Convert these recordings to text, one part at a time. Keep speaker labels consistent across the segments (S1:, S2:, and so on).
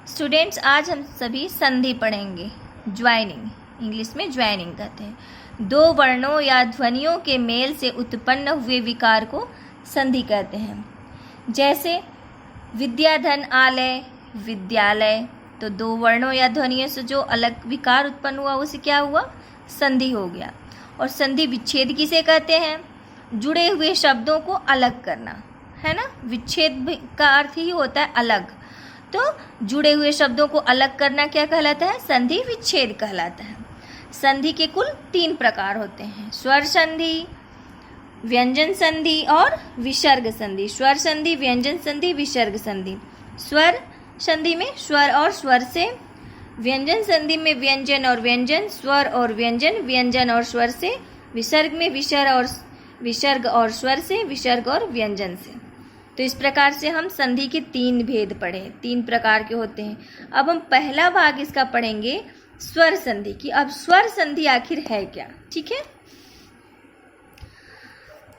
S1: Students, आज हम सभी संधि पढ़ेंगे। ज्वाइनिंग, इंग्लिश में ज्वाइनिंग कहते हैं। दो वर्णों या ध्वनियों के मेल से उत्पन्न हुए विकार को संधि कहते हैं। जैसे विद्याधन आलय, विद्यालय। तो दो वर्णों या ध्वनियों से जो अलग विकार उत्पन्न हुआ उसे क्या हुआ? संधि हो गया। और संधि विच्छेद किसे कहते हैं? जुड़े हुए शब्दों को अलग करना, है ना। विच्छेद का अर्थ ही होता है अलग। तो जुड़े हुए शब्दों को अलग करना क्या कहलाता है? संधि विच्छेद कहलाता है। संधि के कुल 3 प्रकार होते हैं: स्वर संधि, व्यंजन संधि और विसर्ग संधि। स्वर संधि, व्यंजन संधि, विसर्ग संधि। स्वर संधि में स्वर और स्वर से, व्यंजन संधि में व्यंजन और व्यंजन, स्वर और व्यंजन, व्यंजन और स्वर से, विसर्ग में विसर्ग और स्वर से, विसर्ग और व्यंजन से। तो इस प्रकार से हम संधि के 3 भेद पढ़े, 3 प्रकार के होते हैं। अब हम पहला भाग इसका पढ़ेंगे स्वर संधि की। अब स्वर संधि आखिर है क्या? ठीक है।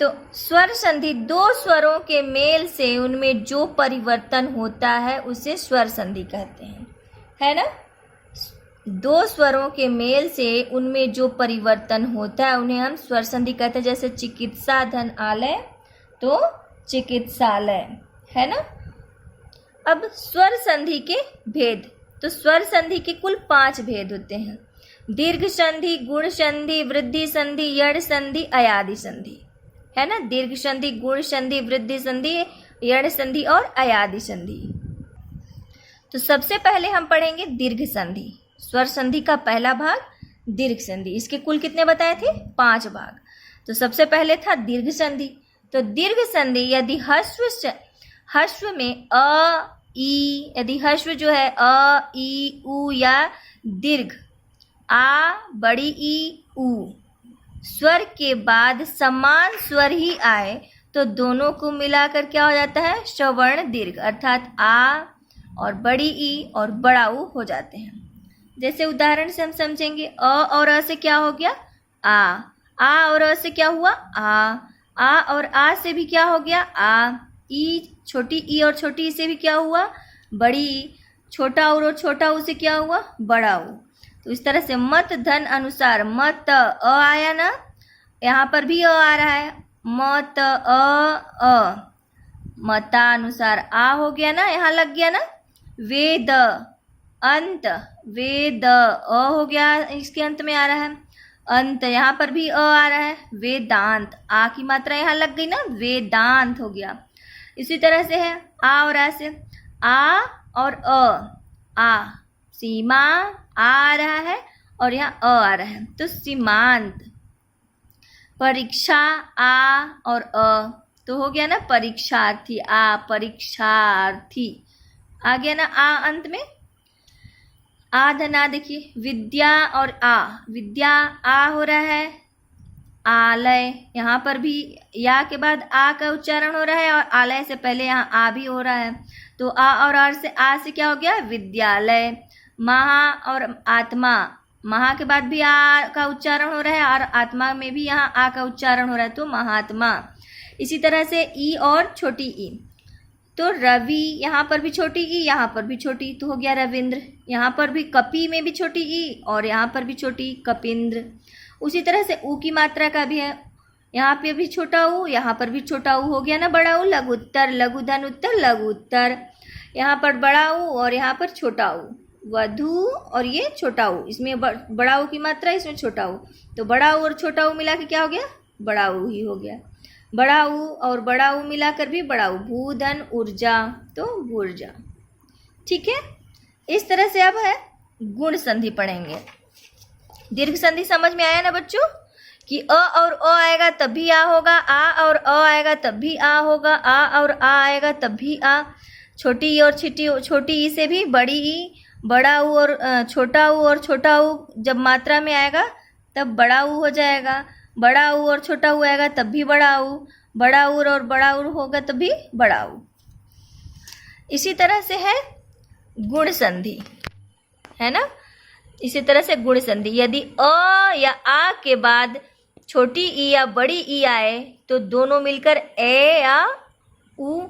S1: तो स्वर संधि दो स्वरों के मेल से उनमें जो परिवर्तन होता है उसे स्वर संधि कहते हैं, है ना। दो स्वरों के मेल से उनमें जो परिवर्तन होता है उन्हें हम स्वर संधि कहते हैं। जैसे चिकित्सा धन आलय, तो चिकित्सालय, है ना। अब स्वर संधि के भेद। तो स्वर संधि के कुल 5 भेद होते हैं: दीर्घ संधि, गुण संधि, वृद्धि संधि, यड़ संधि, अयादि संधि, है ना। दीर्घ संधि, गुण संधि, वृद्धि संधि, यड़ संधि और अयादि संधि। तो सबसे पहले हम पढ़ेंगे दीर्घ संधि। स्वर संधि का पहला भाग दीर्घ संधि। इसके कुल कितने बताए थे? 5 भाग। तो सबसे पहले था दीर्घ संधि। तो दीर्घ संधि यदि हस्व में अ, ई, यदि हस्व जो है अ, ई, उ या दीर्घ आ, बड़ी ई, उ स्वर के बाद समान स्वर ही आए तो दोनों को मिलाकर क्या हो जाता है? सवर्ण दीर्घ, अर्थात आ और बड़ी ई और बड़ा उ हो जाते हैं। जैसे उदाहरण से हम समझेंगे, अ और अ से क्या हो गया? आ और अ से क्या हुआ? आ और आ से भी क्या हो गया? आ। ई, छोटी ई और छोटी ई से भी क्या हुआ? बड़ी ई। छोटा और छोटा उ से क्या हुआ? बड़ा उ। तो इस तरह से मत धन अनुसार मत अ आया ना, यहाँ पर भी अ आ रहा है। मत अ मतानुसार आ हो गया ना, यहाँ लग गया ना। वेद अंत, वेद अ हो गया, इसके अंत में आ रहा है अंत, यहाँ पर भी अ आ रहा है। वेदांत, आ की मात्रा यहाँ लग गई ना, वेदांत हो गया। इसी तरह से है आ और आ से, आ और आ, सीमा आ रहा है और यहाँ अ आ रहा है, तो सीमांत। परीक्षा आ और अ, तो हो गया ना परीक्षार्थी, आ परीक्षार्थी आ गया ना आ अंत में। आ धना देखिए, विद्या और आ, विद्या आ हो रहा है। आलय, यहाँ पर भी या के बाद आ का उच्चारण हो रहा है और आलय से पहले यहाँ आ भी हो रहा है। तो आ और आ से क्या हो गया? विद्यालय। महा और आत्मा, महा के बाद भी आ का उच्चारण हो रहा है और आत्मा में भी यहाँ आ का उच्चारण हो रहा है, तो महात्मा। इसी तरह से ई और छोटी ई, तो रवि, यहाँ पर भी छोटी ई, यहाँ पर भी छोटी, तो हो गया रविंद्र। यहाँ पर भी कपि में भी छोटी ई और यहाँ पर भी छोटी, कपिंद्र। उसी तरह से ऊ की मात्रा का भी है, यहाँ पे भी छोटा ऊ, यहाँ पर भी छोटा ऊ, हो गया ना बड़ा ऊ। लघुत्तर, लघुधन उत्तर, लघु उत्तर। यहाँ पर बड़ा ऊ और यहाँ पर छोटा ऊ। वधु और ये छोटा ऊ, इसमें बड़ा ऊ की मात्रा, इसमें छोटा ऊ, तो बड़ा ऊ और छोटा ऊ मिला के क्या हो गया? बड़ा ऊ ही हो गया। बड़ा ऊ और बड़ा ऊ मिलाकर भी बड़ा ऊ। भूधन ऊर्जा, तो भूर्जा। ठीक है। इस तरह से अब है गुण संधि पढ़ेंगे। दीर्घ संधि समझ में आया ना बच्चों, कि अ और अ आएगा तब भी आ होगा, आ और अ आएगा तब भी आ होगा, आ और आ आएगा तब भी आ। छोटी ई और छोटी ई से भी बड़ी ई, बड़ा ऊ और छोटा ऊ जब मात्रा में आएगा तब बड़ा ऊ हो जाएगा। बड़ा ऊ और छोटा ऊ आएगा तब भी बड़ा ऊ, बड़ा ऊ और बड़ा ऊ होगा तब भी बड़ा ऊ। इसी तरह से है गुण संधि, है ना। इसी तरह से गुण संधि, यदि अ या आ के बाद छोटी ई या बड़ी ई आए तो दोनों मिलकर ए या उ,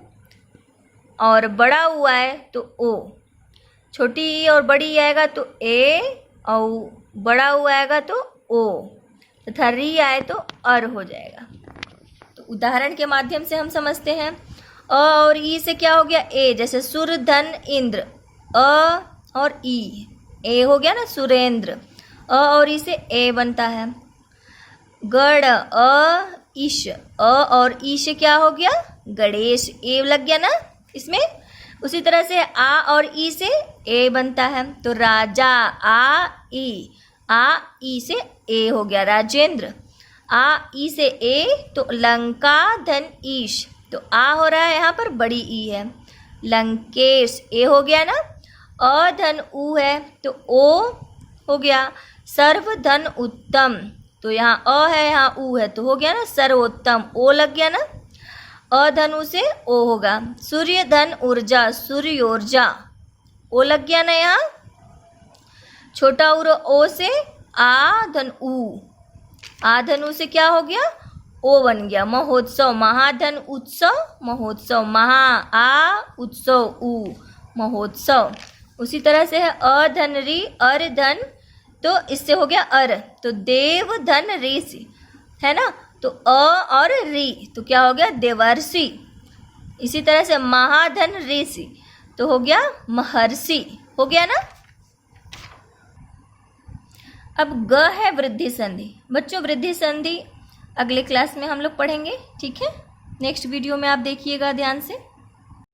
S1: और बड़ा उ आए तो ओ। छोटी ई और बड़ी ई आएगा तो ए, और बड़ा ऊ आएगा तो ओ, तथा री आए तो अर हो जाएगा। तो उदाहरण के माध्यम से हम समझते हैं। अ और ई से क्या हो गया, ए, जैसे सुर धन इंद्र, अ और ई, ए हो गया ना सुरेंद्र। अ और ई से ए बनता है। गण अ ईश, अ और ई से क्या हो गया, गणेश, ए लग गया ना इसमें। उसी तरह से आ और ई से ए बनता है, तो राजा, आ ई से ए हो गया राजेंद्र। आ ई से ए तो लंका धन ईश, तो आ हो रहा है यहाँ पर बड़ी ई है, लंकेश, ए हो गया ना। अ धन ऊ है तो ओ हो गया सर्व धन उत्तम, तो यहाँ अ है यहाँ ऊ है तो हो गया ना सर्वोत्तम, ओ लग गया ना। अधनु से ओ होगा। सूर्य धन ऊर्जा, सूर्योर्जा, ओ लग गया ना यहाँ। छोटा उर ओ से आ धन ऊ, आ धनु से क्या हो गया, ओ बन गया। महोत्सव, महाधन उत्सव, महोत्सव, महा आ उत्सव ऊ, महोत्सव। उसी तरह से है अधन री, अर धन, तो इससे हो गया अर, तो देव धन ऋषि है ना, तो अ और री तो क्या हो गया देवर्षि। इसी तरह से महाधन ऋषि तो हो गया महर्षि, हो गया ना। अब ग है वृद्धि संधि। बच्चों वृद्धि संधि अगले क्लास में हम लोग पढ़ेंगे, ठीक है। नेक्स्ट वीडियो में आप देखिएगा ध्यान से।